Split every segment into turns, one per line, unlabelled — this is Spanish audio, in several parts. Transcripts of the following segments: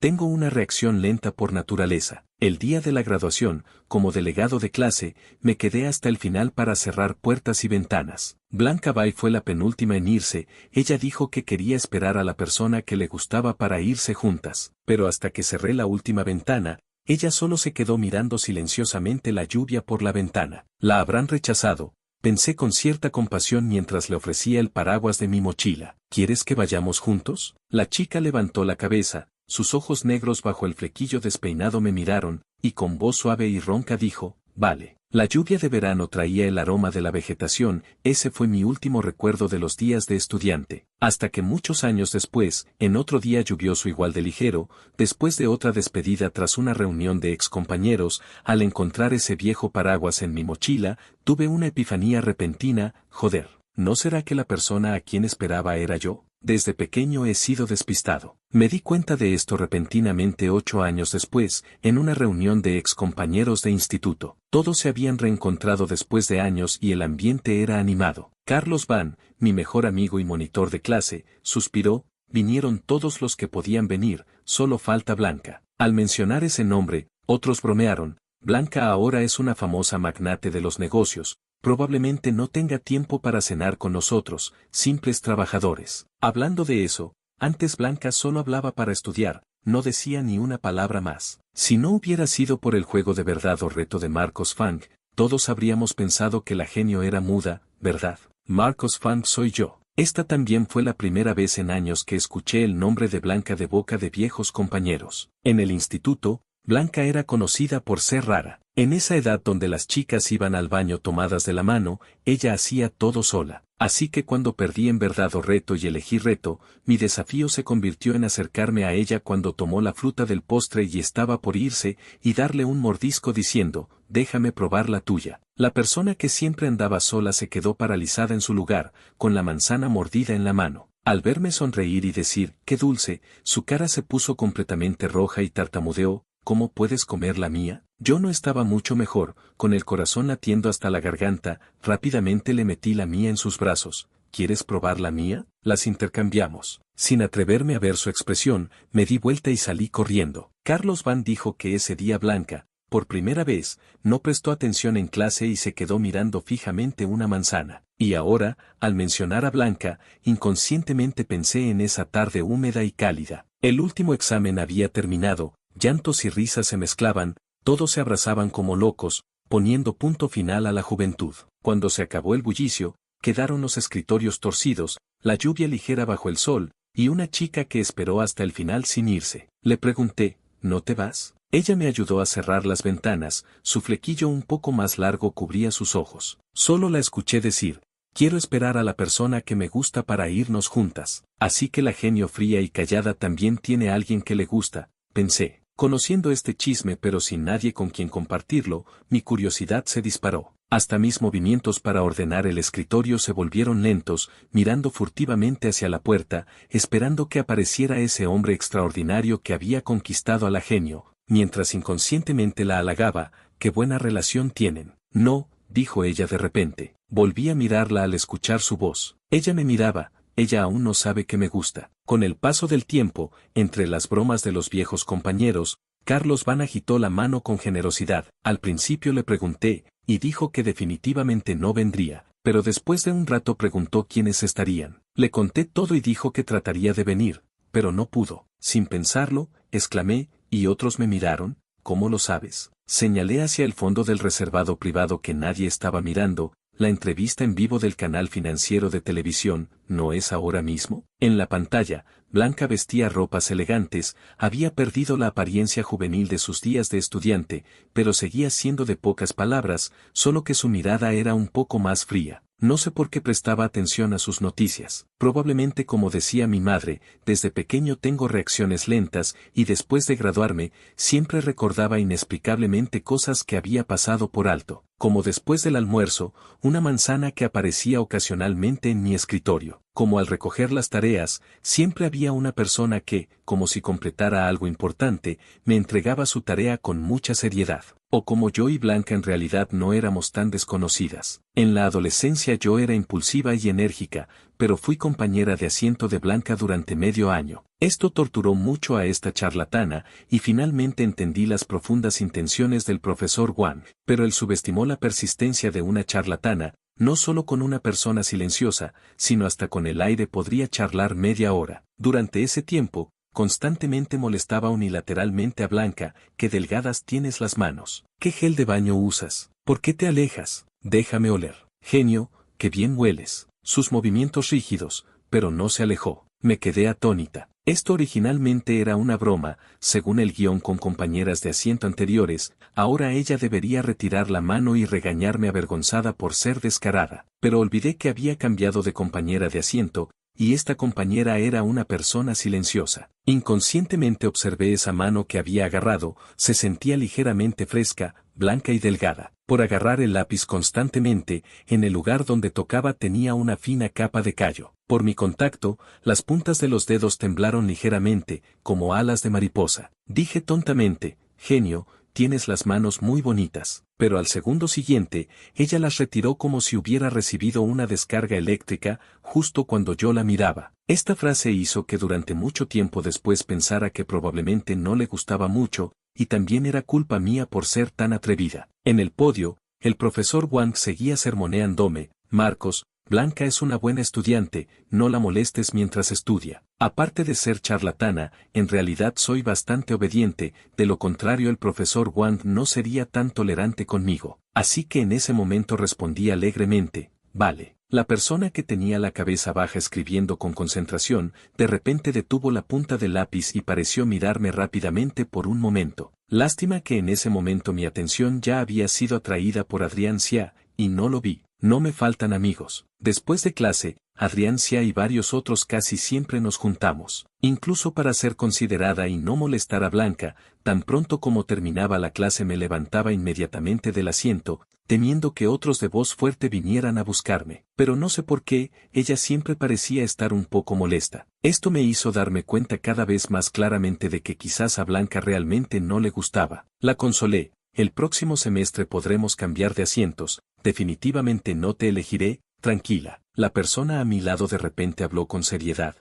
Tengo una reacción lenta por naturaleza. El día de la graduación, como delegado de clase, me quedé hasta el final para cerrar puertas y ventanas. Blanca Bay fue la penúltima en irse. Ella dijo que quería esperar a la persona que le gustaba para irse juntas. Pero hasta que cerré la última ventana, ella solo se quedó mirando silenciosamente la lluvia por la ventana. ¿La habrán rechazado?, pensé con cierta compasión mientras le ofrecía el paraguas de mi mochila. ¿Quieres que vayamos juntos? La chica levantó la cabeza. Sus ojos negros bajo el flequillo despeinado me miraron, y con voz suave y ronca dijo, vale. La lluvia de verano traía el aroma de la vegetación. Ese fue mi último recuerdo de los días de estudiante. Hasta que muchos años después, en otro día lluvioso igual de ligero, después de otra despedida tras una reunión de excompañeros, al encontrar ese viejo paraguas en mi mochila, tuve una epifanía repentina. Joder, ¿no será que la persona a quien esperaba era yo? Desde pequeño he sido despistado. Me di cuenta de esto repentinamente 8 años después, en una reunión de excompañeros de instituto. Todos se habían reencontrado después de años y el ambiente era animado. Carlos Van, mi mejor amigo y monitor de clase, suspiró, vinieron todos los que podían venir, solo falta Blanca. Al mencionar ese nombre, otros bromearon, Blanca ahora es una famosa magnate de los negocios. Probablemente no tenga tiempo para cenar con nosotros, simples trabajadores. Hablando de eso, antes Blanca solo hablaba para estudiar, no decía ni una palabra más. Si no hubiera sido por el juego de verdad o reto de Marcos Funk, todos habríamos pensado que la genio era muda, ¿verdad? Marcos Funk soy yo. Esta también fue la primera vez en años que escuché el nombre de Blanca de boca de viejos compañeros. En el instituto, Blanca era conocida por ser rara. En esa edad donde las chicas iban al baño tomadas de la mano, ella hacía todo sola. Así que cuando perdí en verdad o reto y elegí reto, mi desafío se convirtió en acercarme a ella cuando tomó la fruta del postre y estaba por irse, y darle un mordisco diciendo, déjame probar la tuya. La persona que siempre andaba sola se quedó paralizada en su lugar, con la manzana mordida en la mano. Al verme sonreír y decir, qué dulce, su cara se puso completamente roja y tartamudeó, ¿cómo puedes comer la mía? Yo no estaba mucho mejor, con el corazón latiendo hasta la garganta, rápidamente le metí la mía en sus brazos. ¿Quieres probar la mía? Las intercambiamos. Sin atreverme a ver su expresión, me di vuelta y salí corriendo. Carlos Van dijo que ese día Blanca, por primera vez, no prestó atención en clase y se quedó mirando fijamente una manzana. Y ahora, al mencionar a Blanca, inconscientemente pensé en esa tarde húmeda y cálida. El último examen había terminado, llantos y risas se mezclaban, todos se abrazaban como locos, poniendo punto final a la juventud. Cuando se acabó el bullicio, quedaron los escritorios torcidos, la lluvia ligera bajo el sol, y una chica que esperó hasta el final sin irse. Le pregunté, ¿no te vas? Ella me ayudó a cerrar las ventanas, su flequillo un poco más largo cubría sus ojos. Solo la escuché decir, quiero esperar a la persona que me gusta para irnos juntas. Así que la genio fría y callada también tiene a alguien que le gusta, pensé. Conociendo este chisme pero sin nadie con quien compartirlo, mi curiosidad se disparó. Hasta mis movimientos para ordenar el escritorio se volvieron lentos, mirando furtivamente hacia la puerta, esperando que apareciera ese hombre extraordinario que había conquistado a la genio, mientras inconscientemente la halagaba. «Qué buena relación tienen». «No», dijo ella de repente. Volví a mirarla al escuchar su voz. Ella me miraba. Ella aún no sabe que me gusta. Con el paso del tiempo, entre las bromas de los viejos compañeros, Carlos Van agitó la mano con generosidad. Al principio le pregunté, y dijo que definitivamente no vendría, pero después de un rato preguntó quiénes estarían. Le conté todo y dijo que trataría de venir, pero no pudo. Sin pensarlo, exclamé, y otros me miraron. ¿Cómo lo sabes? Señalé hacia el fondo del reservado privado que nadie estaba mirando. La entrevista en vivo del canal financiero de televisión, ¿no es ahora mismo? En la pantalla, Blanca vestía ropas elegantes, había perdido la apariencia juvenil de sus días de estudiante, pero seguía siendo de pocas palabras, solo que su mirada era un poco más fría. No sé por qué prestaba atención a sus noticias. Probablemente como decía mi madre, desde pequeño tengo reacciones lentas y después de graduarme, siempre recordaba inexplicablemente cosas que había pasado por alto. Como después del almuerzo, una manzana que aparecía ocasionalmente en mi escritorio. Como al recoger las tareas, siempre había una persona que, como si completara algo importante, me entregaba su tarea con mucha seriedad. O como yo y Blanca en realidad no éramos tan desconocidas. En la adolescencia yo era impulsiva y enérgica, pero fui compañera de asiento de Blanca durante medio año. Esto torturó mucho a esta charlatana, y finalmente entendí las profundas intenciones del profesor Wang. Pero él subestimó la persistencia de una charlatana, no solo con una persona silenciosa, sino hasta con el aire podría charlar media hora. Durante ese tiempo, constantemente molestaba unilateralmente a Blanca: qué delgadas tienes las manos. ¿Qué gel de baño usas? ¿Por qué te alejas? Déjame oler. Genio, qué bien hueles. Sus movimientos rígidos, pero no se alejó. Me quedé atónita. Esto originalmente era una broma, según el guión con compañeras de asiento anteriores. Ahora ella debería retirar la mano y regañarme avergonzada por ser descarada. Pero olvidé que había cambiado de compañera de asiento, y esta compañera era una persona silenciosa. Inconscientemente observé esa mano que había agarrado, se sentía ligeramente fresca, blanca y delgada. Por agarrar el lápiz constantemente, en el lugar donde tocaba tenía una fina capa de callo. Por mi contacto, las puntas de los dedos temblaron ligeramente, como alas de mariposa. Dije tontamente: genio, tienes las manos muy bonitas. Pero al segundo siguiente, ella las retiró como si hubiera recibido una descarga eléctrica, justo cuando yo la miraba. Esta frase hizo que durante mucho tiempo después pensara que probablemente no le gustaba mucho, y también era culpa mía por ser tan atrevida. En el podio, el profesor Wang seguía sermoneándome: Marcos, Blanca es una buena estudiante, no la molestes mientras estudia. Aparte de ser charlatana, en realidad soy bastante obediente, de lo contrario el profesor Wang no sería tan tolerante conmigo. Así que en ese momento respondí alegremente: vale. La persona que tenía la cabeza baja escribiendo con concentración, de repente detuvo la punta del lápiz y pareció mirarme rápidamente por un momento. Lástima que en ese momento mi atención ya había sido atraída por Adrián Xia, y no lo vi. No me faltan amigos. Después de clase, Adrián Xia y varios otros casi siempre nos juntamos. Incluso para ser considerada y no molestar a Blanca, tan pronto como terminaba la clase me levantaba inmediatamente del asiento, temiendo que otros de voz fuerte vinieran a buscarme. Pero no sé por qué, ella siempre parecía estar un poco molesta. Esto me hizo darme cuenta cada vez más claramente de que quizás a Blanca realmente no le gustaba. La consolé: el próximo semestre podremos cambiar de asientos, definitivamente no te elegiré, tranquila. La persona a mi lado de repente habló con seriedad.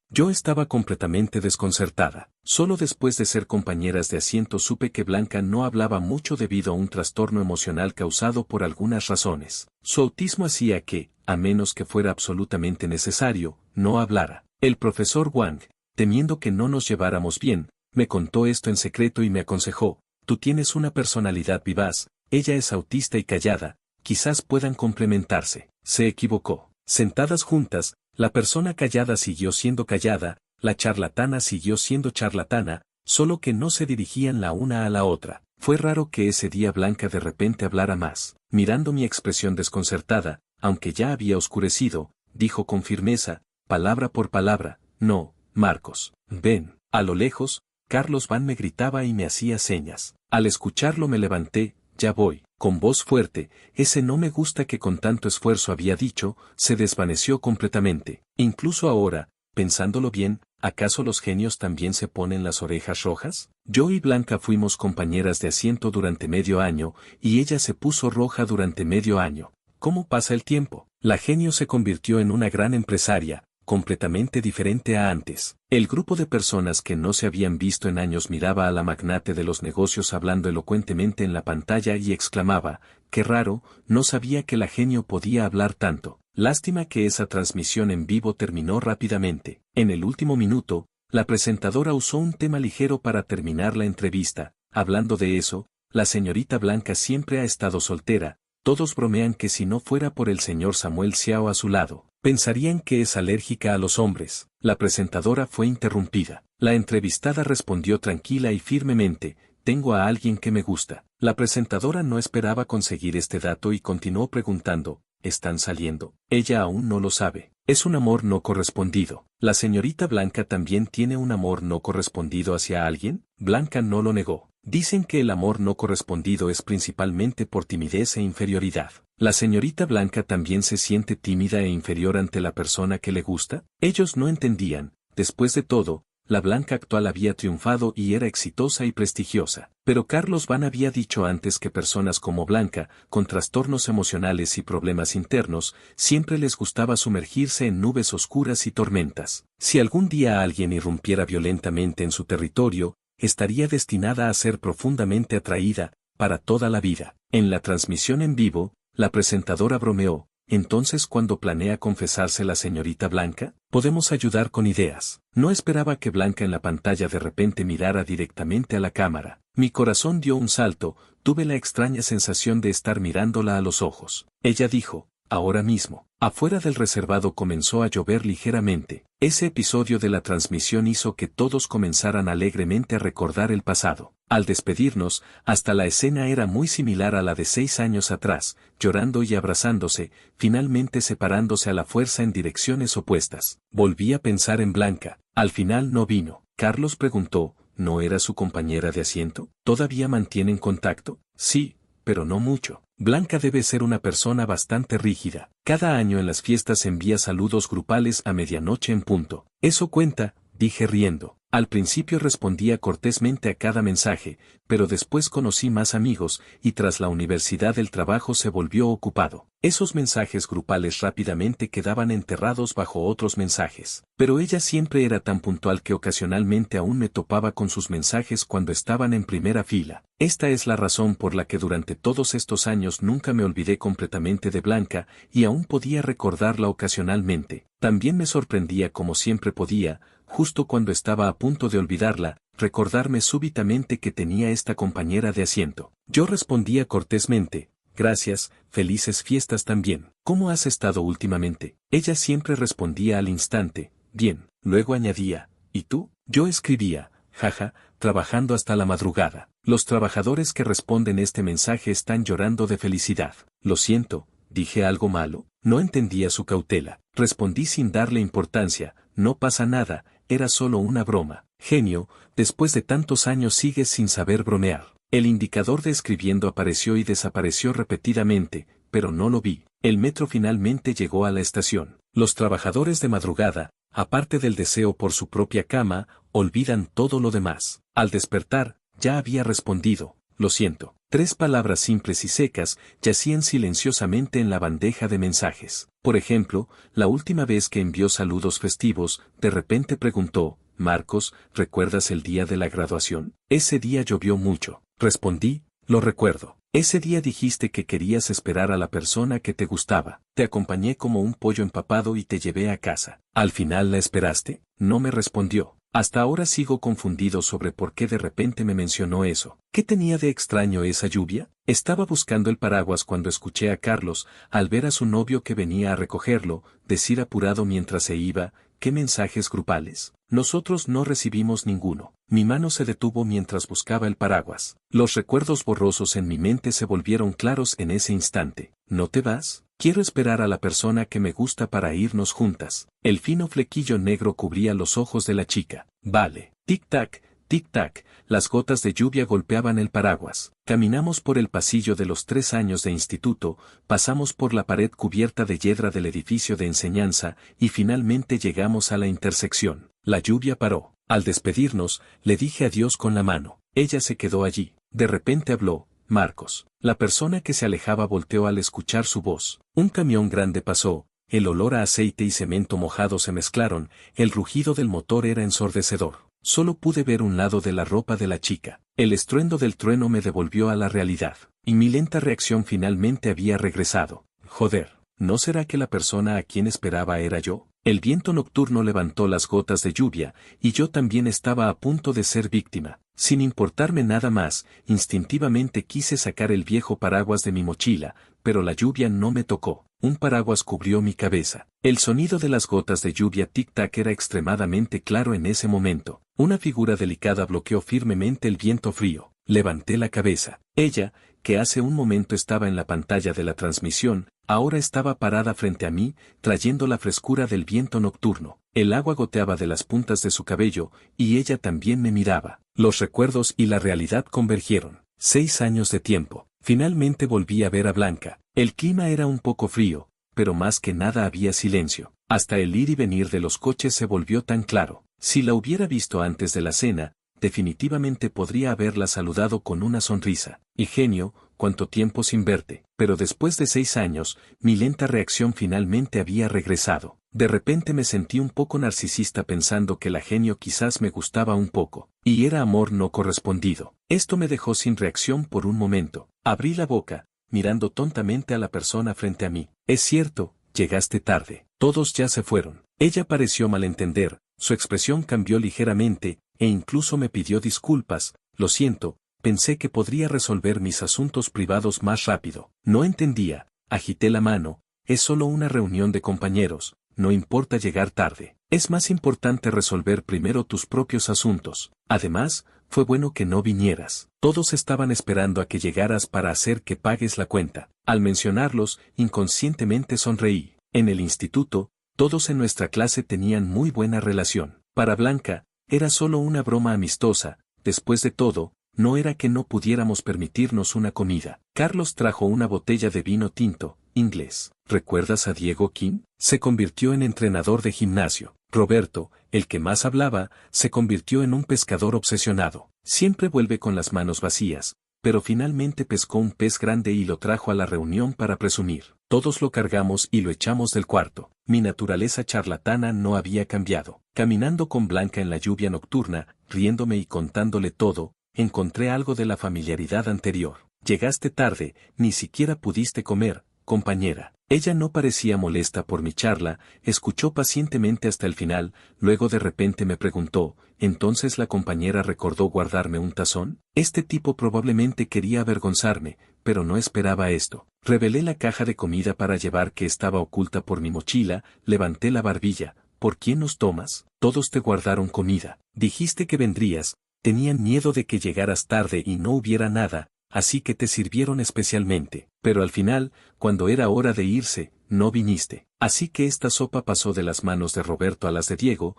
Yo estaba completamente desconcertada. Solo después de ser compañeras de asiento supe que Blanca no hablaba mucho debido a un trastorno emocional causado por algunas razones. Su autismo hacía que, a menos que fuera absolutamente necesario, no hablara. El profesor Wang, temiendo que no nos lleváramos bien, me contó esto en secreto y me aconsejó: tú tienes una personalidad vivaz, ella es autista y callada, quizás puedan complementarse. Se equivocó. Sentadas juntas, la persona callada siguió siendo callada, la charlatana siguió siendo charlatana, solo que no se dirigían la una a la otra. Fue raro que ese día Blanca de repente hablara más. Mirando mi expresión desconcertada, aunque ya había oscurecido, dijo con firmeza, palabra por palabra: no, Marcos, ven. A lo lejos, Carlos Van me gritaba y me hacía señas. Al escucharlo me levanté: ya voy. Con voz fuerte, ese no me gusta que con tanto esfuerzo había dicho, se desvaneció completamente. Incluso ahora, pensándolo bien, ¿acaso los genios también se ponen las orejas rojas? Yo y Blanca fuimos compañeras de asiento durante medio año, y ella se puso roja durante medio año. ¿Cómo pasa el tiempo? La genio se convirtió en una gran empresaria, completamente diferente a antes. El grupo de personas que no se habían visto en años miraba a la magnate de los negocios hablando elocuentemente en la pantalla y exclamaba: qué raro, no sabía que la genio podía hablar tanto. Lástima que esa transmisión en vivo terminó rápidamente. En el último minuto, la presentadora usó un tema ligero para terminar la entrevista. Hablando de eso, la señorita Blanca siempre ha estado soltera. Todos bromean que si no fuera por el señor Samuel Xiao a su lado, pensarían que es alérgica a los hombres. La presentadora fue interrumpida. La entrevistada respondió tranquila y firmemente: tengo a alguien que me gusta. La presentadora no esperaba conseguir este dato y continuó preguntando: ¿están saliendo? Ella aún no lo sabe. Es un amor no correspondido. ¿La señorita Blanca también tiene un amor no correspondido hacia alguien? Blanca no lo negó. Dicen que el amor no correspondido es principalmente por timidez e inferioridad. ¿La señorita Blanca también se siente tímida e inferior ante la persona que le gusta? Ellos no entendían. Después de todo, la Blanca actual había triunfado y era exitosa y prestigiosa. Pero Carlos Van había dicho antes que personas como Blanca, con trastornos emocionales y problemas internos, siempre les gustaba sumergirse en nubes oscuras y tormentas. Si algún día alguien irrumpiera violentamente en su territorio, estaría destinada a ser profundamente atraída, para toda la vida. En la transmisión en vivo, la presentadora bromeó: entonces, ¿cuándo planea confesarse la señorita Blanca? Podemos ayudar con ideas. No esperaba que Blanca en la pantalla de repente mirara directamente a la cámara. Mi corazón dio un salto, tuve la extraña sensación de estar mirándola a los ojos. Ella dijo: ahora mismo. Afuera del reservado comenzó a llover ligeramente. Ese episodio de la transmisión hizo que todos comenzaran alegremente a recordar el pasado. Al despedirnos, hasta la escena era muy similar a la de 6 años atrás, llorando y abrazándose, finalmente separándose a la fuerza en direcciones opuestas. Volví a pensar en Blanca. Al final no vino. Carlos preguntó: ¿no era su compañera de asiento? ¿Todavía mantienen contacto? Sí, pero no mucho. Blanca debe ser una persona bastante rígida. Cada año en las fiestas envía saludos grupales a medianoche en punto. Eso cuenta, dije riendo. Al principio respondía cortésmente a cada mensaje, pero después conocí más amigos, y tras la universidad el trabajo se volvió ocupado. Esos mensajes grupales rápidamente quedaban enterrados bajo otros mensajes. Pero ella siempre era tan puntual que ocasionalmente aún me topaba con sus mensajes cuando estaban en primera fila. Esta es la razón por la que durante todos estos años nunca me olvidé completamente de Blanca, y aún podía recordarla ocasionalmente. También me sorprendía como siempre podía, justo cuando estaba a punto de olvidarla, recordarme súbitamente que tenía esta compañera de asiento. Yo respondía cortésmente: gracias, felices fiestas también. ¿Cómo has estado últimamente? Ella siempre respondía al instante: bien. Luego añadía: ¿y tú? Yo escribía: jaja, trabajando hasta la madrugada. Los trabajadores que responden este mensaje están llorando de felicidad. Lo siento, ¿dije algo malo? No entendía su cautela. Respondí sin darle importancia: no pasa nada, era solo una broma. Genio, después de tantos años sigues sin saber bromear. El indicador de escribiendo apareció y desapareció repetidamente, pero no lo vi. El metro finalmente llegó a la estación. Los trabajadores de madrugada, aparte del deseo por su propia cama, olvidan todo lo demás. Al despertar, ya había respondido: lo siento. 3 palabras simples y secas yacían silenciosamente en la bandeja de mensajes. Por ejemplo, la última vez que envió saludos festivos, de repente preguntó: Marcos, ¿recuerdas el día de la graduación? Ese día llovió mucho. Respondí: lo recuerdo. Ese día dijiste que querías esperar a la persona que te gustaba. Te acompañé como un pollo empapado y te llevé a casa. ¿Al final la esperaste? No me respondió. Hasta ahora sigo confundido sobre por qué de repente me mencionó eso. ¿Qué tenía de extraño esa lluvia? Estaba buscando el paraguas cuando escuché a Carlos, al ver a su novio que venía a recogerlo, decir apurado mientras se iba: ¿qué mensajes grupales? Nosotros no recibimos ninguno. Mi mano se detuvo mientras buscaba el paraguas. Los recuerdos borrosos en mi mente se volvieron claros en ese instante. ¿No te vas? Quiero esperar a la persona que me gusta para irnos juntas. El fino flequillo negro cubría los ojos de la chica. Vale. Tic-tac, tic-tac, las gotas de lluvia golpeaban el paraguas. Caminamos por el pasillo de los 3 años de instituto, pasamos por la pared cubierta de hiedra del edificio de enseñanza, y finalmente llegamos a la intersección. La lluvia paró. Al despedirnos, le dije adiós con la mano. Ella se quedó allí. De repente habló: Marcos. La persona que se alejaba volteó al escuchar su voz. Un camión grande pasó, el olor a aceite y cemento mojado se mezclaron, el rugido del motor era ensordecedor. Solo pude ver un lado de la ropa de la chica. El estruendo del trueno me devolvió a la realidad, y mi lenta reacción finalmente había regresado. Joder, ¿no será que la persona a quien esperaba era yo? El viento nocturno levantó las gotas de lluvia, y yo también estaba a punto de ser víctima. Sin importarme nada más, instintivamente quise sacar el viejo paraguas de mi mochila, pero la lluvia no me tocó. Un paraguas cubrió mi cabeza. El sonido de las gotas de lluvia tic-tac era extremadamente claro en ese momento. Una figura delicada bloqueó firmemente el viento frío. Levanté la cabeza. Ella, que hace un momento estaba en la pantalla de la transmisión, ahora estaba parada frente a mí, trayendo la frescura del viento nocturno. El agua goteaba de las puntas de su cabello, y ella también me miraba. Los recuerdos y la realidad convergieron. 6 años de tiempo. Finalmente volví a ver a Blanca. El clima era un poco frío, pero más que nada había silencio. Hasta el ir y venir de los coches se volvió tan claro. Si la hubiera visto antes de la cena, definitivamente podría haberla saludado con una sonrisa. Ingenio, cuánto tiempo sin verte. Pero después de 6 años, mi lenta reacción finalmente había regresado. De repente me sentí un poco narcisista pensando que la genio quizás me gustaba un poco, y era amor no correspondido. Esto me dejó sin reacción por un momento. Abrí la boca, mirando tontamente a la persona frente a mí. Es cierto, llegaste tarde. Todos ya se fueron. Ella pareció malentender, su expresión cambió ligeramente, e incluso me pidió disculpas. Lo siento, pensé que podría resolver mis asuntos privados más rápido. No entendía, agité la mano, es solo una reunión de compañeros, no importa llegar tarde. Es más importante resolver primero tus propios asuntos. Además, fue bueno que no vinieras. Todos estaban esperando a que llegaras para hacer que pagues la cuenta. Al mencionarlos, inconscientemente sonreí. En el instituto, todos en nuestra clase tenían muy buena relación. Para Blanca, era solo una broma amistosa, después de todo, no era que no pudiéramos permitirnos una comida. Carlos trajo una botella de vino tinto, inglés. ¿Recuerdas a Diego King? Se convirtió en entrenador de gimnasio. Roberto, el que más hablaba, se convirtió en un pescador obsesionado. Siempre vuelve con las manos vacías, pero finalmente pescó un pez grande y lo trajo a la reunión para presumir. Todos lo cargamos y lo echamos del cuarto. Mi naturaleza charlatana no había cambiado. Caminando con Blanca en la lluvia nocturna, riéndome y contándole todo, encontré algo de la familiaridad anterior. Llegaste tarde, ni siquiera pudiste comer, compañera. Ella no parecía molesta por mi charla, escuchó pacientemente hasta el final, luego de repente me preguntó, ¿entonces la compañera recordó guardarme un tazón? Este tipo probablemente quería avergonzarme, pero no esperaba esto. Revelé la caja de comida para llevar que estaba oculta por mi mochila, levanté la barbilla. ¿Por quién nos tomas? Todos te guardaron comida. Dijiste que vendrías, tenían miedo de que llegaras tarde y no hubiera nada, así que te sirvieron especialmente. Pero al final, cuando era hora de irse, no viniste. Así que esta sopa pasó de las manos de Roberto a las de Diego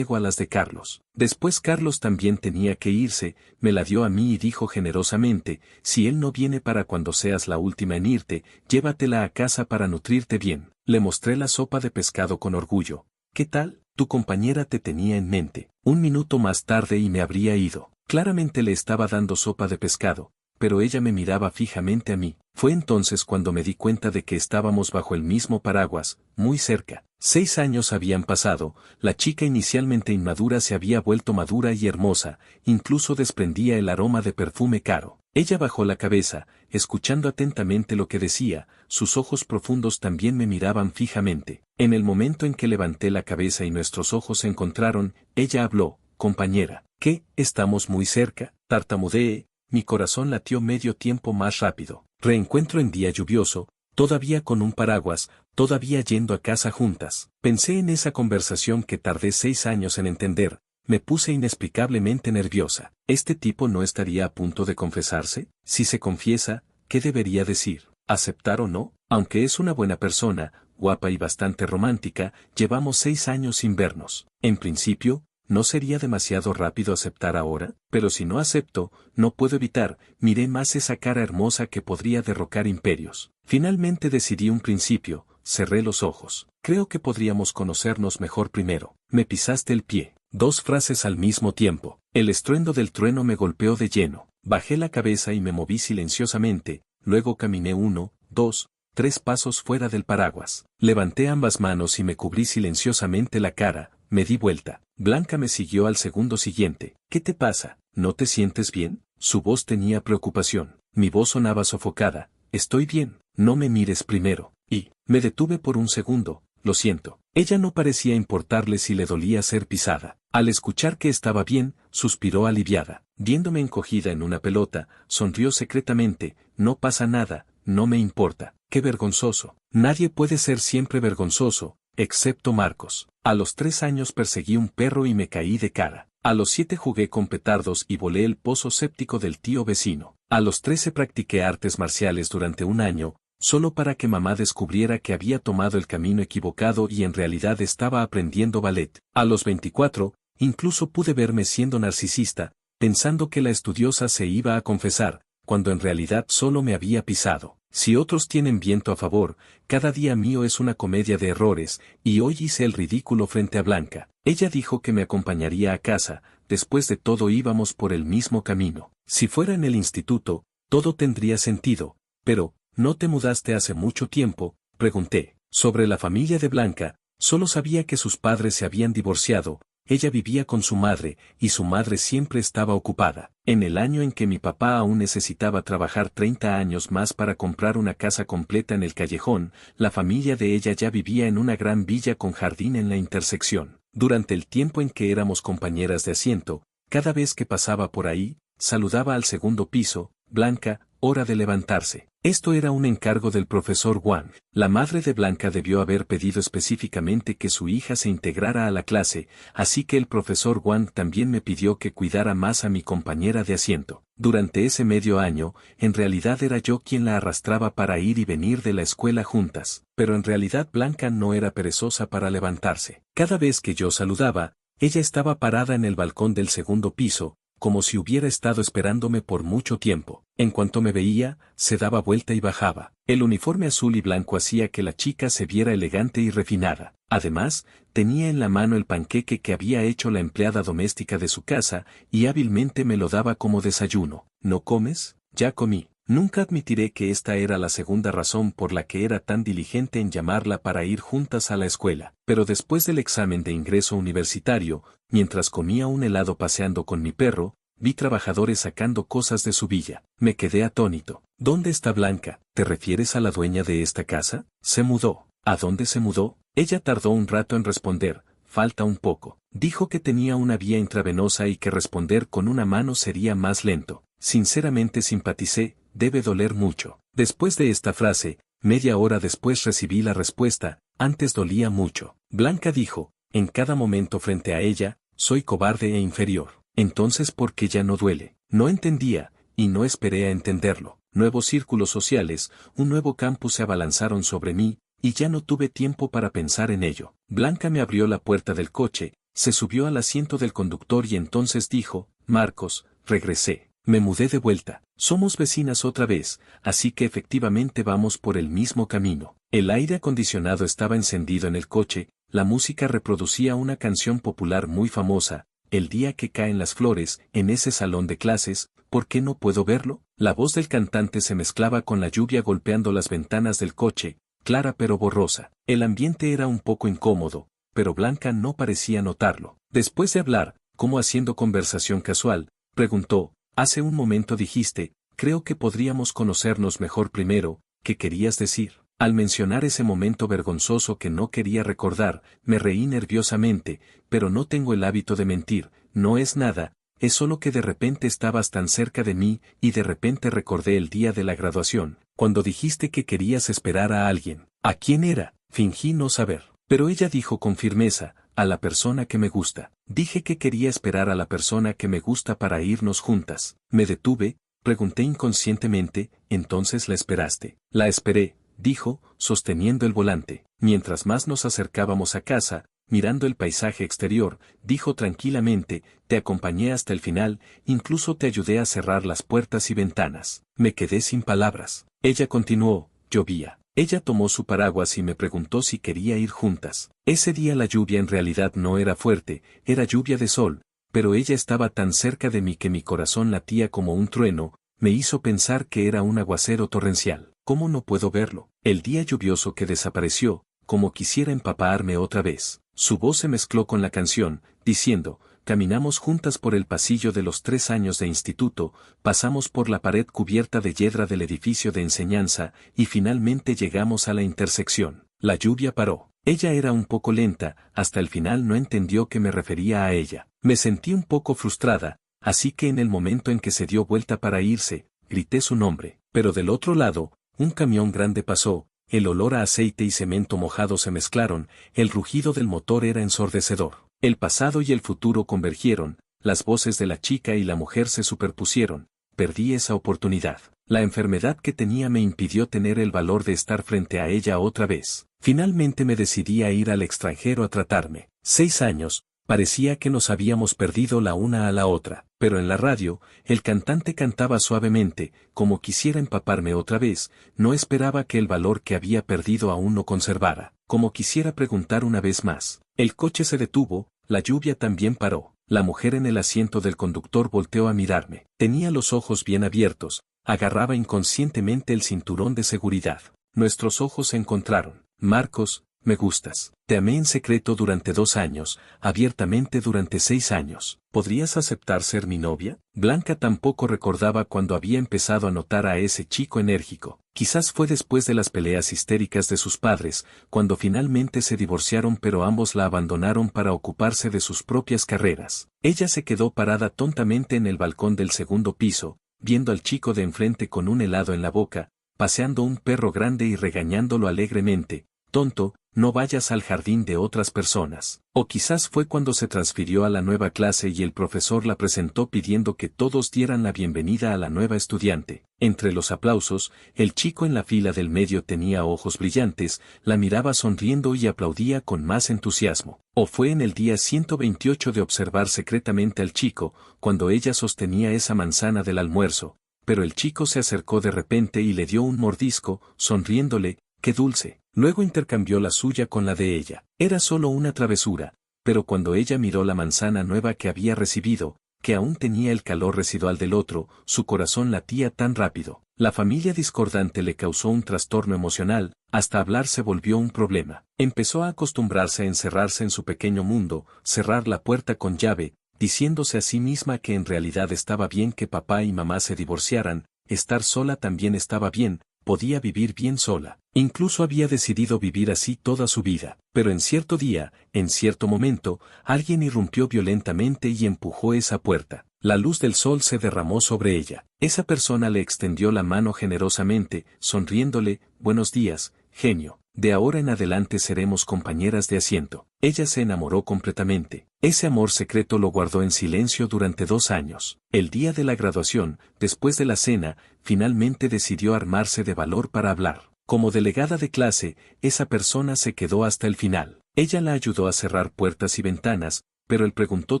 a las de Carlos. Después Carlos también tenía que irse, me la dio a mí y dijo generosamente, si él no viene para cuando seas la última en irte, llévatela a casa para nutrirte bien. Le mostré la sopa de pescado con orgullo. ¿Qué tal? Tu compañera te tenía en mente. Un minuto más tarde y me habría ido. Claramente le estaba dando sopa de pescado, pero ella me miraba fijamente a mí. Fue entonces cuando me di cuenta de que estábamos bajo el mismo paraguas, muy cerca. 6 años habían pasado, la chica inicialmente inmadura se había vuelto madura y hermosa, incluso desprendía el aroma de perfume caro. Ella bajó la cabeza, escuchando atentamente lo que decía, sus ojos profundos también me miraban fijamente. En el momento en que levanté la cabeza y nuestros ojos se encontraron, ella habló, compañera, ¿qué? ¿Estamos muy cerca? Tartamudeé, mi corazón latió medio tiempo más rápido. Reencuentro en día lluvioso, todavía con un paraguas, todavía yendo a casa juntas. Pensé en esa conversación que tardé 6 años en entender. Me puse inexplicablemente nerviosa. ¿Este tipo no estaría a punto de confesarse? Si se confiesa, ¿qué debería decir? ¿Aceptar o no? Aunque es una buena persona, guapa y bastante romántica, llevamos 6 años sin vernos. En principio, ¿no sería demasiado rápido aceptar ahora? Pero si no acepto, no puedo evitar, miré más esa cara hermosa que podría derrocar imperios. Finalmente decidí un principio, cerré los ojos. Creo que podríamos conocernos mejor primero. Me pisaste el pie. 2 frases al mismo tiempo. El estruendo del trueno me golpeó de lleno. Bajé la cabeza y me moví silenciosamente, luego caminé 1, 2, 3 pasos fuera del paraguas. Levanté ambas manos y me cubrí silenciosamente la cara, me di vuelta. Blanca me siguió al segundo siguiente. ¿Qué te pasa? ¿No te sientes bien? Su voz tenía preocupación. Mi voz sonaba sofocada. Estoy bien. No me mires primero. Y, me detuve por un segundo. Lo siento. Ella no parecía importarle si le dolía ser pisada. Al escuchar que estaba bien, suspiró aliviada. Viéndome encogida en una pelota, sonrió secretamente. No pasa nada, no me importa. Qué vergonzoso. Nadie puede ser siempre vergonzoso, excepto Marcos. A los 3 años perseguí un perro y me caí de cara. A los 7 jugué con petardos y volé el pozo séptico del tío vecino. A los 13 practiqué artes marciales durante un año, solo para que mamá descubriera que había tomado el camino equivocado y en realidad estaba aprendiendo ballet. A los 24, incluso pude verme siendo narcisista, pensando que la estudiosa se iba a confesar, cuando en realidad solo me había pisado. Si otros tienen viento a favor, cada día mío es una comedia de errores, y hoy hice el ridículo frente a Blanca. Ella dijo que me acompañaría a casa, después de todo íbamos por el mismo camino. Si fuera en el instituto, todo tendría sentido, pero, ¿no te mudaste hace mucho tiempo?, pregunté. Sobre la familia de Blanca, solo sabía que sus padres se habían divorciado. Ella vivía con su madre, y su madre siempre estaba ocupada. En el año en que mi papá aún necesitaba trabajar 30 años más para comprar una casa completa en el callejón, la familia de ella ya vivía en una gran villa con jardín en la intersección. Durante el tiempo en que éramos compañeras de asiento, cada vez que pasaba por ahí, saludaba al segundo piso: Blanca, hora de levantarse. Esto era un encargo del profesor Wang. La madre de Blanca debió haber pedido específicamente que su hija se integrara a la clase, así que el profesor Wang también me pidió que cuidara más a mi compañera de asiento. Durante ese medio año, en realidad era yo quien la arrastraba para ir y venir de la escuela juntas, pero en realidad Blanca no era perezosa para levantarse. Cada vez que yo saludaba, ella estaba parada en el balcón del segundo piso, como si hubiera estado esperándome por mucho tiempo. En cuanto me veía, se daba vuelta y bajaba. El uniforme azul y blanco hacía que la chica se viera elegante y refinada. Además, tenía en la mano el panqueque que había hecho la empleada doméstica de su casa, y hábilmente me lo daba como desayuno. ¿No comes? Ya comí. Nunca admitiré que esta era la segunda razón por la que era tan diligente en llamarla para ir juntas a la escuela. Pero después del examen de ingreso universitario, mientras comía un helado paseando con mi perro, vi trabajadores sacando cosas de su villa. Me quedé atónito. ¿Dónde está Blanca? ¿Te refieres a la dueña de esta casa? Se mudó. ¿A dónde se mudó? Ella tardó un rato en responder. Falta un poco. Dijo que tenía una vía intravenosa y que responder con una mano sería más lento. Sinceramente simpaticé. Debe doler mucho. Después de esta frase, media hora después recibí la respuesta: antes dolía mucho. Blanca dijo, en cada momento frente a ella: soy cobarde e inferior. Entonces, ¿por qué ya no duele? No entendía, y no esperé a entenderlo. Nuevos círculos sociales, un nuevo campus se abalanzaron sobre mí, y ya no tuve tiempo para pensar en ello. Blanca me abrió la puerta del coche, se subió al asiento del conductor y entonces dijo: Marcos, regresé. Me mudé de vuelta. Somos vecinas otra vez, así que efectivamente vamos por el mismo camino. El aire acondicionado estaba encendido en el coche, la música reproducía una canción popular muy famosa: El día que caen las flores, en ese salón de clases, ¿por qué no puedo verlo? La voz del cantante se mezclaba con la lluvia golpeando las ventanas del coche, clara pero borrosa. El ambiente era un poco incómodo, pero Blanca no parecía notarlo. Después de hablar, como haciendo conversación casual, preguntó: hace un momento dijiste, creo que podríamos conocernos mejor primero, ¿qué querías decir? Al mencionar ese momento vergonzoso que no quería recordar, me reí nerviosamente, pero no tengo el hábito de mentir, no es nada, es solo que de repente estabas tan cerca de mí, y de repente recordé el día de la graduación, cuando dijiste que querías esperar a alguien. ¿A quién era? Fingí no saber. Pero ella dijo con firmeza: a la persona que me gusta. Dije que quería esperar a la persona que me gusta para irnos juntas. Me detuve, pregunté inconscientemente: ¿entonces la esperaste? La esperé, dijo, sosteniendo el volante. Mientras más nos acercábamos a casa, mirando el paisaje exterior, dijo tranquilamente: te acompañé hasta el final, incluso te ayudé a cerrar las puertas y ventanas. Me quedé sin palabras. Ella continuó: llovía. Ella tomó su paraguas y me preguntó si quería ir juntas. Ese día la lluvia en realidad no era fuerte, era lluvia de sol, pero ella estaba tan cerca de mí que mi corazón latía como un trueno, me hizo pensar que era un aguacero torrencial. ¿Cómo no puedo verlo? El día lluvioso que desapareció, como quisiera empaparme otra vez. Su voz se mezcló con la canción, diciendo: caminamos juntas por el pasillo de los 3 años de instituto, pasamos por la pared cubierta de hiedra del edificio de enseñanza, y finalmente llegamos a la intersección. La lluvia paró. Ella era un poco lenta, hasta el final no entendió que me refería a ella. Me sentí un poco frustrada, así que en el momento en que se dio vuelta para irse, grité su nombre. Pero del otro lado, un camión grande pasó, el olor a aceite y cemento mojado se mezclaron, el rugido del motor era ensordecedor. El pasado y el futuro convergieron, las voces de la chica y la mujer se superpusieron. Perdí esa oportunidad. La enfermedad que tenía me impidió tener el valor de estar frente a ella otra vez. Finalmente me decidí a ir al extranjero a tratarme. 6 años, Parecía que nos habíamos perdido la una a la otra, pero en la radio, el cantante cantaba suavemente, como quisiera empaparme otra vez, no esperaba que el valor que había perdido aún lo conservara, como quisiera preguntar una vez más. El coche se detuvo, la lluvia también paró. La mujer en el asiento del conductor volteó a mirarme. Tenía los ojos bien abiertos, agarraba inconscientemente el cinturón de seguridad. Nuestros ojos se encontraron. Marcos, me gustas. Te amé en secreto durante 2 años, abiertamente durante 6 años. ¿Podrías aceptar ser mi novia? Blanca tampoco recordaba cuando había empezado a notar a ese chico enérgico. Quizás fue después de las peleas histéricas de sus padres, cuando finalmente se divorciaron, pero ambos la abandonaron para ocuparse de sus propias carreras. Ella se quedó parada tontamente en el balcón del segundo piso, viendo al chico de enfrente con un helado en la boca, paseando un perro grande y regañándolo alegremente. Tonto, no vayas al jardín de otras personas. O quizás fue cuando se transfirió a la nueva clase y el profesor la presentó pidiendo que todos dieran la bienvenida a la nueva estudiante. Entre los aplausos, el chico en la fila del medio tenía ojos brillantes, la miraba sonriendo y aplaudía con más entusiasmo. O fue en el día 128 de observar secretamente al chico, cuando ella sostenía esa manzana del almuerzo, pero el chico se acercó de repente y le dio un mordisco, sonriéndole. ¡Qué dulce! Luego intercambió la suya con la de ella. Era solo una travesura, pero cuando ella miró la manzana nueva que había recibido, que aún tenía el calor residual del otro, su corazón latía tan rápido. La familia discordante le causó un trastorno emocional, hasta hablar se volvió un problema. Empezó a acostumbrarse a encerrarse en su pequeño mundo, cerrar la puerta con llave, diciéndose a sí misma que en realidad estaba bien que papá y mamá se divorciaran, estar sola también estaba bien, podía vivir bien sola. Incluso había decidido vivir así toda su vida. Pero en cierto día, en cierto momento, alguien irrumpió violentamente y empujó esa puerta. La luz del sol se derramó sobre ella. Esa persona le extendió la mano generosamente, sonriéndole, «Buenos días, genio. De ahora en adelante seremos compañeras de asiento». Ella se enamoró completamente. Ese amor secreto lo guardó en silencio durante 2 años. El día de la graduación, después de la cena, finalmente decidió armarse de valor para hablar. Como delegada de clase, esa persona se quedó hasta el final. Ella la ayudó a cerrar puertas y ventanas, pero él preguntó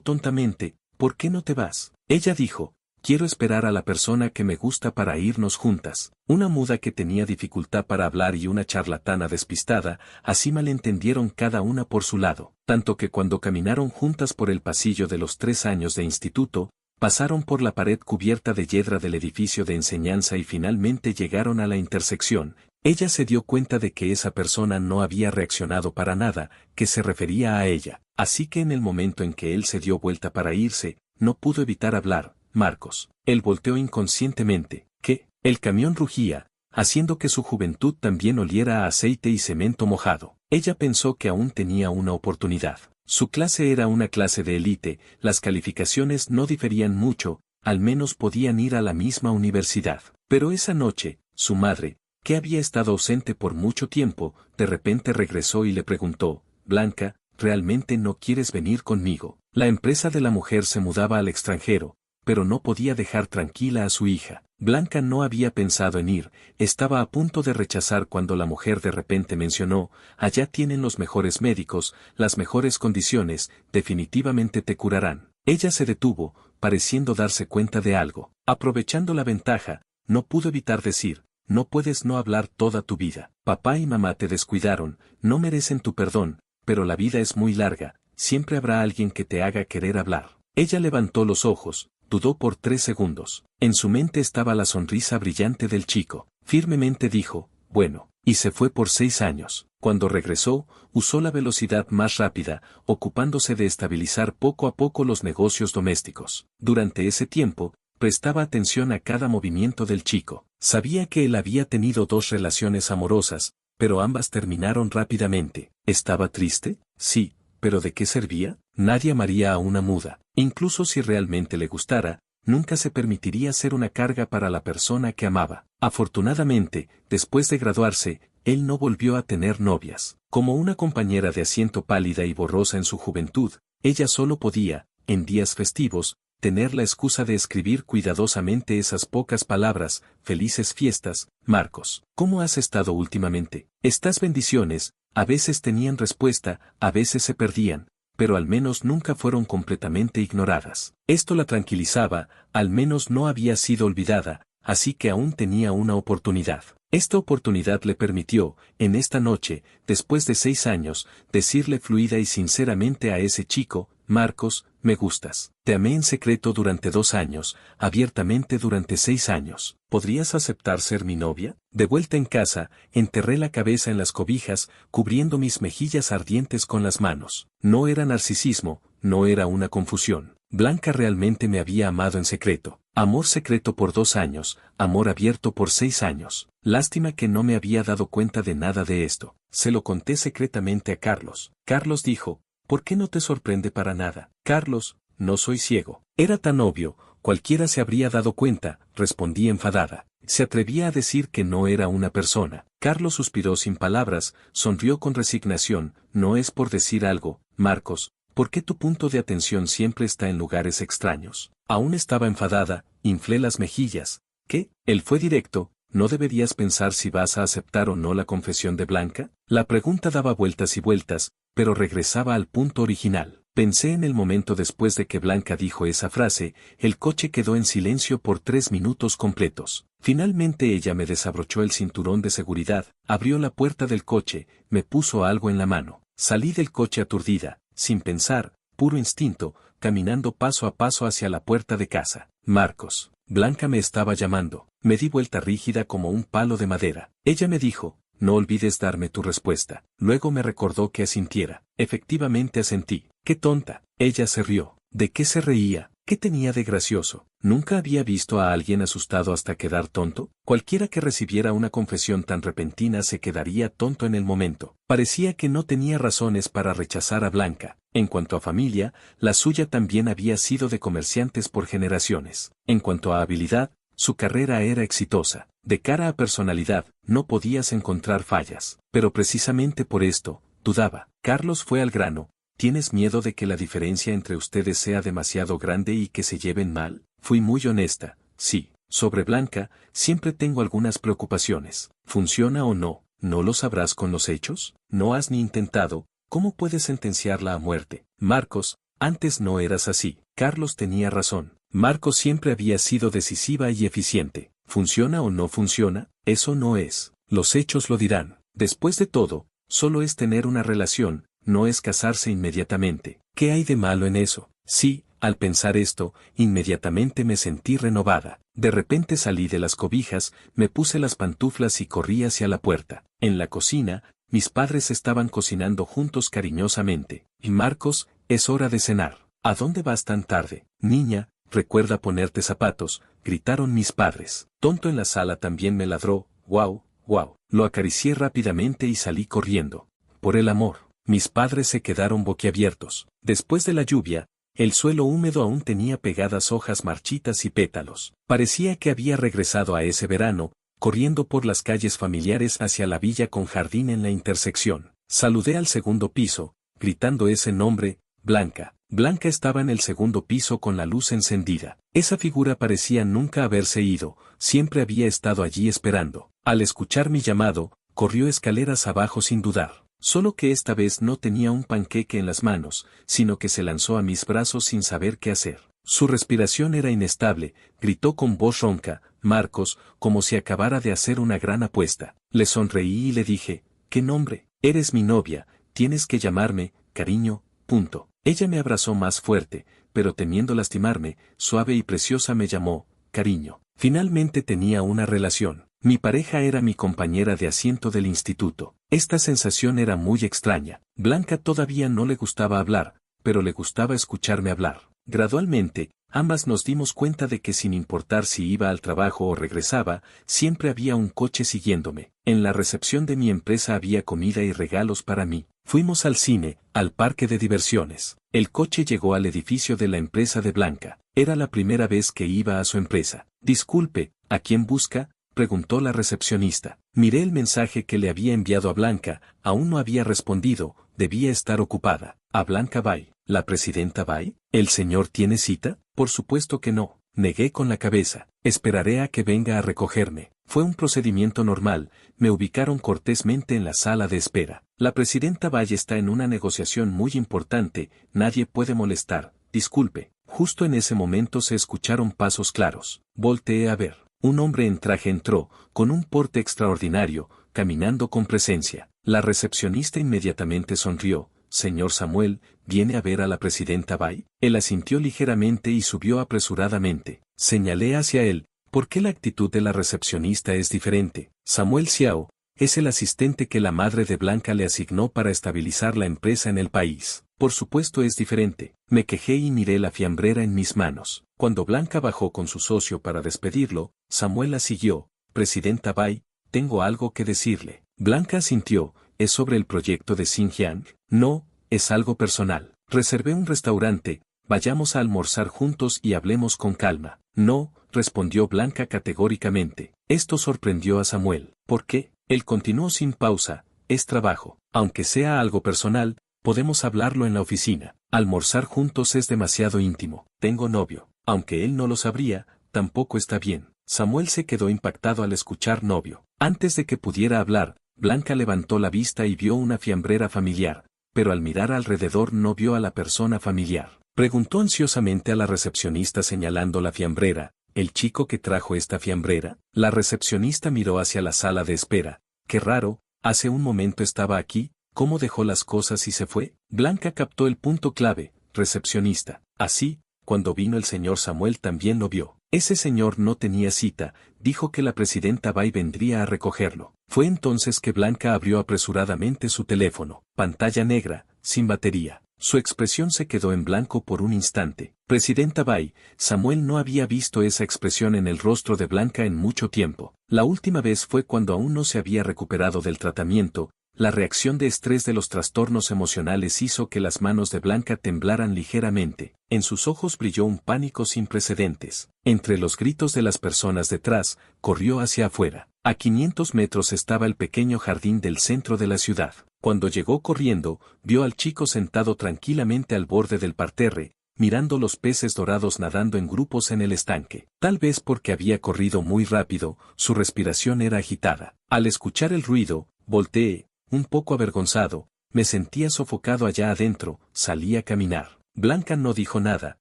tontamente, «¿Por qué no te vas?». Ella dijo, «Quiero esperar a la persona que me gusta para irnos juntas». Una muda que tenía dificultad para hablar y una charlatana despistada, así malentendieron cada una por su lado, tanto que cuando caminaron juntas por el pasillo de los 3 años de instituto, pasaron por la pared cubierta de hiedra del edificio de enseñanza y finalmente llegaron a la intersección. Ella se dio cuenta de que esa persona no había reaccionado para nada, que se refería a ella, así que en el momento en que él se dio vuelta para irse, no pudo evitar hablar. «Marcos». Él volteó inconscientemente. «¿Qué?». El camión rugía, haciendo que su juventud también oliera a aceite y cemento mojado. Ella pensó que aún tenía una oportunidad. Su clase era una clase de élite, las calificaciones no diferían mucho, al menos podían ir a la misma universidad. Pero esa noche, su madre, que había estado ausente por mucho tiempo, de repente regresó y le preguntó, «Blanca, ¿realmente no quieres venir conmigo?». La empresa de la mujer se mudaba al extranjero, pero no podía dejar tranquila a su hija. Blanca no había pensado en ir, estaba a punto de rechazar cuando la mujer de repente mencionó, «Allá tienen los mejores médicos, las mejores condiciones, definitivamente te curarán». Ella se detuvo, pareciendo darse cuenta de algo. Aprovechando la ventaja, no pudo evitar decir, «No puedes no hablar toda tu vida. Papá y mamá te descuidaron, no merecen tu perdón, pero la vida es muy larga, siempre habrá alguien que te haga querer hablar». Ella levantó los ojos, dudó por 3 segundos. En su mente estaba la sonrisa brillante del chico. Firmemente dijo, «Bueno», y se fue por 6 años. Cuando regresó, usó la velocidad más rápida, ocupándose de estabilizar poco a poco los negocios domésticos. Durante ese tiempo, prestaba atención a cada movimiento del chico. Sabía que él había tenido 2 relaciones amorosas, pero ambas terminaron rápidamente. ¿Estaba triste? Sí, pero ¿de qué servía? Nadie amaría a una muda. Incluso si realmente le gustara, nunca se permitiría ser una carga para la persona que amaba. Afortunadamente, después de graduarse, él no volvió a tener novias. Como una compañera de asiento pálida y borrosa en su juventud, ella solo podía, en días festivos, tener la excusa de escribir cuidadosamente esas pocas palabras, «Felices fiestas, Marcos. ¿Cómo has estado últimamente?». Estas bendiciones, a veces tenían respuesta, a veces se perdían, pero al menos nunca fueron completamente ignoradas. Esto la tranquilizaba, al menos no había sido olvidada, así que aún tenía una oportunidad. Esta oportunidad le permitió, en esta noche, después de 6 años, decirle fluida y sinceramente a ese chico: Marcos, me gustas. Te amé en secreto durante 2 años, abiertamente durante 6 años. ¿Podrías aceptar ser mi novia? De vuelta en casa, enterré la cabeza en las cobijas, cubriendo mis mejillas ardientes con las manos. No era narcisismo, no era una confusión. Blanca realmente me había amado en secreto. Amor secreto por 2 años, amor abierto por 6 años. Lástima que no me había dado cuenta de nada de esto. Se lo conté secretamente a Carlos. Carlos dijo: ¿por qué no te sorprende para nada? Carlos, no soy ciego. Era tan obvio, cualquiera se habría dado cuenta, respondí enfadada. Se atrevía a decir que no era una persona. Carlos suspiró sin palabras, sonrió con resignación. No es por decir algo, Marcos, ¿por qué tu punto de atención siempre está en lugares extraños? Aún estaba enfadada, inflé las mejillas. ¿Qué? Él fue directo. ¿No deberías pensar si vas a aceptar o no la confesión de Blanca? La pregunta daba vueltas y vueltas, pero regresaba al punto original. Pensé en el momento después de que Blanca dijo esa frase. El coche quedó en silencio por 3 minutos completos. Finalmente ella me desabrochó el cinturón de seguridad, abrió la puerta del coche, me puso algo en la mano. Salí del coche aturdida, sin pensar, puro instinto, caminando paso a paso hacia la puerta de casa. Marcos. Blanca me estaba llamando. Me di vuelta rígida como un palo de madera. Ella me dijo: no olvides darme tu respuesta. Luego me recordó que asintiera. Efectivamente asentí. ¡Qué tonta! Ella se rió. ¿De qué se reía? ¿Qué tenía de gracioso? ¿Nunca había visto a alguien asustado hasta quedar tonto? Cualquiera que recibiera una confesión tan repentina se quedaría tonto en el momento. Parecía que no tenía razones para rechazar a Blanca. En cuanto a familia, la suya también había sido de comerciantes por generaciones. En cuanto a habilidad, su carrera era exitosa. De cara a personalidad, no podías encontrar fallas. Pero precisamente por esto, dudaba. Carlos fue al grano. ¿Tienes miedo de que la diferencia entre ustedes sea demasiado grande y que se lleven mal? Fui muy honesta. Sí, sobre Blanca, siempre tengo algunas preocupaciones. ¿Funciona o no? ¿No lo sabrás con los hechos? No has ni intentado. ¿Cómo puedes sentenciarla a muerte? Marcos, antes no eras así. Carlos tenía razón. Marcos siempre había sido decisiva y eficiente. ¿Funciona o no funciona? Eso no es. Los hechos lo dirán. Después de todo, solo es tener una relación, no es casarse inmediatamente. ¿Qué hay de malo en eso? Sí, al pensar esto, inmediatamente me sentí renovada. De repente salí de las cobijas, me puse las pantuflas y corrí hacia la puerta. En la cocina, mis padres estaban cocinando juntos cariñosamente. Y Marcos, es hora de cenar. ¿A dónde vas tan tarde? Niña, recuerda ponerte zapatos, gritaron mis padres. Tonto en la sala también me ladró. Guau, guau. Lo acaricié rápidamente y salí corriendo. Por el amor. Mis padres se quedaron boquiabiertos. Después de la lluvia, el suelo húmedo aún tenía pegadas hojas marchitas y pétalos. Parecía que había regresado a ese verano, corriendo por las calles familiares hacia la villa con jardín en la intersección. Saludé al segundo piso, gritando ese nombre: Blanca. Blanca estaba en el segundo piso con la luz encendida. Esa figura parecía nunca haberse ido, siempre había estado allí esperando. Al escuchar mi llamado, corrió escaleras abajo sin dudar. Solo que esta vez no tenía un panqueque en las manos, sino que se lanzó a mis brazos sin saber qué hacer. Su respiración era inestable, gritó con voz ronca: Marcos, como si acabara de hacer una gran apuesta. Le sonreí y le dije: ¿qué nombre? Eres mi novia, tienes que llamarme, cariño, punto. Ella me abrazó más fuerte, pero temiendo lastimarme, suave y preciosa me llamó, cariño. Finalmente tenía una relación. Mi pareja era mi compañera de asiento del instituto. Esta sensación era muy extraña. Blanca todavía no le gustaba hablar, pero le gustaba escucharme hablar. Gradualmente, ambas nos dimos cuenta de que sin importar si iba al trabajo o regresaba, siempre había un coche siguiéndome. En la recepción de mi empresa había comida y regalos para mí. Fuimos al cine, al parque de diversiones. El coche llegó al edificio de la empresa de Blanca. Era la primera vez que iba a su empresa. Disculpe, ¿a quién busca?, preguntó la recepcionista. Miré el mensaje que le había enviado a Blanca, aún no había respondido, debía estar ocupada. ¿A Blanca Bay? ¿La presidenta Bay? ¿El señor tiene cita? Por supuesto que no, negué con la cabeza. Esperaré a que venga a recogerme. Fue un procedimiento normal, me ubicaron cortésmente en la sala de espera. La presidenta Valle está en una negociación muy importante, nadie puede molestar, disculpe. Justo en ese momento se escucharon pasos claros. Volteé a ver. Un hombre en traje entró, con un porte extraordinario, caminando con presencia. La recepcionista inmediatamente sonrió. Señor Samuel, ¿viene a ver a la presidenta Bai? Él asintió ligeramente y subió apresuradamente. Señalé hacia él. ¿Por qué la actitud de la recepcionista es diferente? Samuel Xiao es el asistente que la madre de Blanca le asignó para estabilizar la empresa en el país. Por supuesto es diferente. Me quejé y miré la fiambrera en mis manos. Cuando Blanca bajó con su socio para despedirlo, Samuel la siguió. Presidenta Bai, tengo algo que decirle. Blanca asintió. ¿Es sobre el proyecto de Xinjiang? No, es algo personal. Reservé un restaurante, vayamos a almorzar juntos y hablemos con calma. No, respondió Blanca categóricamente. Esto sorprendió a Samuel. ¿Por qué? Él continuó sin pausa. Es trabajo. Aunque sea algo personal, podemos hablarlo en la oficina. Almorzar juntos es demasiado íntimo. Tengo novio. Aunque él no lo sabría, tampoco está bien. Samuel se quedó impactado al escuchar novio. Antes de que pudiera hablar, Blanca levantó la vista y vio una fiambrera familiar, pero al mirar alrededor no vio a la persona familiar. Preguntó ansiosamente a la recepcionista señalando la fiambrera, ¿el chico que trajo esta fiambrera? La recepcionista miró hacia la sala de espera. Qué raro, hace un momento estaba aquí, ¿cómo dejó las cosas y se fue? Blanca captó el punto clave, recepcionista. Así, cuando vino el señor Samuel también lo vio. Ese señor no tenía cita, dijo que la presidenta Bai vendría a recogerlo. Fue entonces que Blanca abrió apresuradamente su teléfono. Pantalla negra, sin batería. Su expresión se quedó en blanco por un instante. Presidenta Bai, Samuel no había visto esa expresión en el rostro de Blanca en mucho tiempo. La última vez fue cuando aún no se había recuperado del tratamiento. La reacción de estrés de los trastornos emocionales hizo que las manos de Blanca temblaran ligeramente. En sus ojos brilló un pánico sin precedentes. Entre los gritos de las personas detrás, corrió hacia afuera. A 500 metros estaba el pequeño jardín del centro de la ciudad. Cuando llegó corriendo, vio al chico sentado tranquilamente al borde del parterre, mirando los peces dorados nadando en grupos en el estanque. Tal vez porque había corrido muy rápido, su respiración era agitada. Al escuchar el ruido, volteé. Un poco avergonzado, me sentía sofocado allá adentro, salí a caminar. Blanca no dijo nada,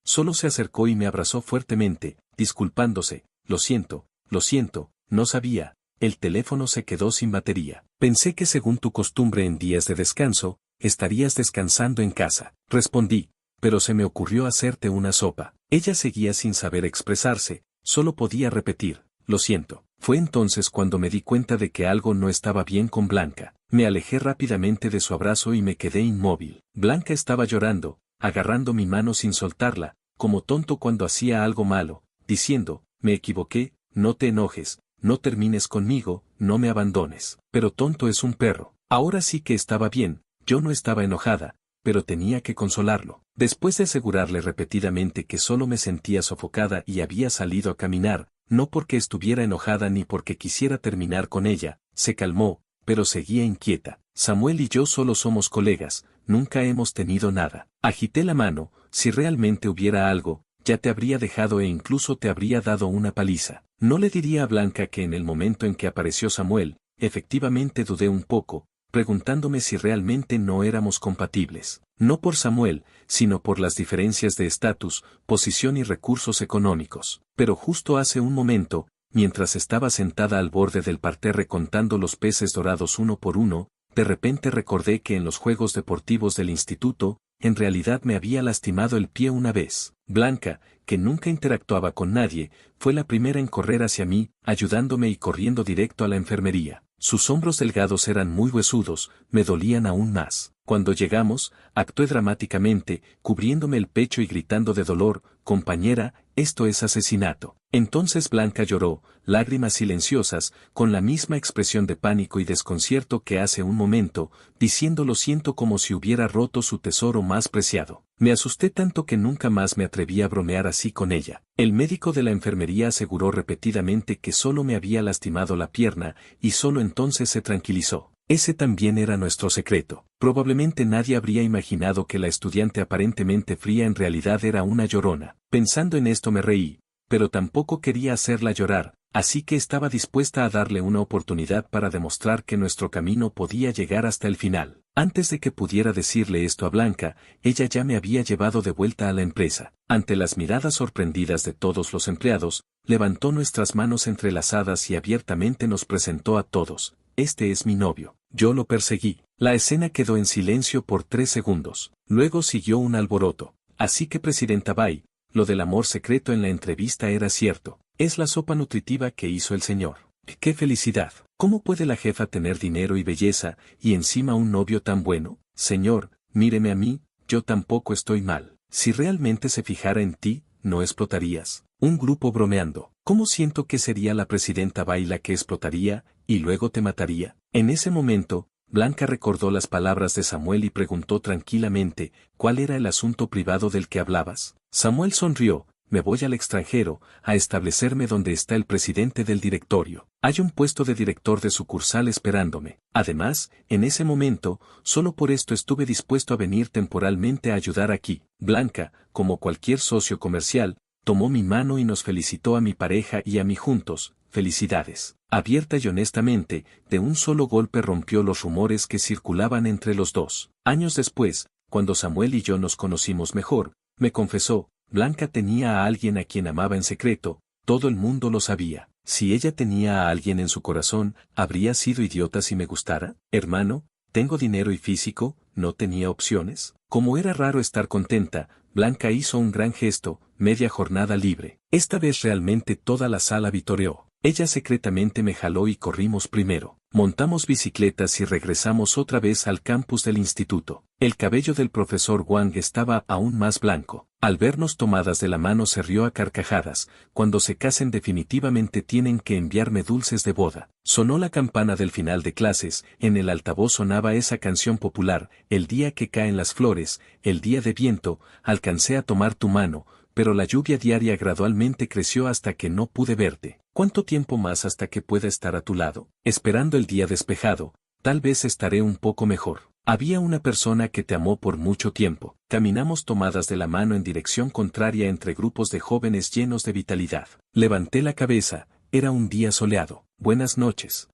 solo se acercó y me abrazó fuertemente, disculpándose, lo siento, no sabía, el teléfono se quedó sin batería. Pensé que según tu costumbre en días de descanso, estarías descansando en casa. Respondí, pero se me ocurrió hacerte una sopa. Ella seguía sin saber expresarse, solo podía repetir, lo siento. Fue entonces cuando me di cuenta de que algo no estaba bien con Blanca. Me alejé rápidamente de su abrazo y me quedé inmóvil. Blanca estaba llorando, agarrando mi mano sin soltarla, como tonto cuando hacía algo malo, diciendo, me equivoqué, no te enojes, no termines conmigo, no me abandones. Pero tonto es un perro. Ahora sí que estaba bien, yo no estaba enojada, pero tenía que consolarlo. Después de asegurarle repetidamente que solo me sentía sofocada y había salido a caminar, no porque estuviera enojada ni porque quisiera terminar con ella, se calmó, pero seguía inquieta. Samuel y yo solo somos colegas, nunca hemos tenido nada. Agité la mano, si realmente hubiera algo, ya te habría dejado e incluso te habría dado una paliza. No le diría a Blanca que en el momento en que apareció Samuel, efectivamente dudé un poco, preguntándome si realmente no éramos compatibles. No por Samuel, sino por las diferencias de estatus, posición y recursos económicos. Pero justo hace un momento, mientras estaba sentada al borde del parterre contando los peces dorados uno por uno, de repente recordé que en los juegos deportivos del instituto, en realidad me había lastimado el pie una vez. Blanca, que nunca interactuaba con nadie, fue la primera en correr hacia mí, ayudándome y corriendo directo a la enfermería. Sus hombros delgados eran muy huesudos, me dolían aún más. Cuando llegamos, actué dramáticamente, cubriéndome el pecho y gritando de dolor, compañera, esto es asesinato. Entonces Blanca lloró, lágrimas silenciosas, con la misma expresión de pánico y desconcierto que hace un momento, diciendo lo siento como si hubiera roto su tesoro más preciado. Me asusté tanto que nunca más me atreví a bromear así con ella. El médico de la enfermería aseguró repetidamente que solo me había lastimado la pierna, y solo entonces se tranquilizó. Ese también era nuestro secreto. Probablemente nadie habría imaginado que la estudiante aparentemente fría en realidad era una llorona. Pensando en esto me reí, pero tampoco quería hacerla llorar, así que estaba dispuesta a darle una oportunidad para demostrar que nuestro camino podía llegar hasta el final. Antes de que pudiera decirle esto a Blanca, ella ya me había llevado de vuelta a la empresa. Ante las miradas sorprendidas de todos los empleados, levantó nuestras manos entrelazadas y abiertamente nos presentó a todos. Este es mi novio. Yo lo perseguí. La escena quedó en silencio por 3 segundos. Luego siguió un alboroto. Así que, Presidenta Bai, lo del amor secreto en la entrevista era cierto. Es la sopa nutritiva que hizo el señor. ¡Qué felicidad! ¿Cómo puede la jefa tener dinero y belleza, y encima un novio tan bueno? Señor, míreme a mí, yo tampoco estoy mal. Si realmente se fijara en ti, no explotarías. Un grupo bromeando. ¿Cómo siento que sería la Presidenta Bai la que explotaría, y luego te mataría? En ese momento, Blanca recordó las palabras de Samuel y preguntó tranquilamente, ¿cuál era el asunto privado del que hablabas? Samuel sonrió. Me voy al extranjero, a establecerme donde está el presidente del directorio. Hay un puesto de director de sucursal esperándome. Además, en ese momento, solo por esto estuve dispuesto a venir temporalmente a ayudar aquí. Blanca, como cualquier socio comercial, tomó mi mano y nos felicitó a mi pareja y a mí juntos. Felicidades. Abierta y honestamente, de un solo golpe rompió los rumores que circulaban entre los dos. Años después, cuando Samuel y yo nos conocimos mejor, me confesó, Blanca tenía a alguien a quien amaba en secreto, todo el mundo lo sabía. Si ella tenía a alguien en su corazón, ¿habría sido idiota si me gustara? Hermano, tengo dinero y físico, ¿no tenía opciones? Como era raro estar contenta, Blanca hizo un gran gesto, media jornada libre. Esta vez realmente toda la sala vitoreó. Ella secretamente me jaló y corrimos primero. Montamos bicicletas y regresamos otra vez al campus del instituto. El cabello del profesor Wang estaba aún más blanco. Al vernos tomadas de la mano se rió a carcajadas. Cuando se casen definitivamente tienen que enviarme dulces de boda. Sonó la campana del final de clases, en el altavoz sonaba esa canción popular, El día que caen las flores, el día de viento, alcancé a tomar tu mano, pero la lluvia diaria gradualmente creció hasta que no pude verte. ¿Cuánto tiempo más hasta que pueda estar a tu lado? Esperando el día despejado, tal vez estaré un poco mejor. Había una persona que te amó por mucho tiempo. Caminamos tomadas de la mano en dirección contraria entre grupos de jóvenes llenos de vitalidad. Levanté la cabeza, era un día soleado. Buenas noches.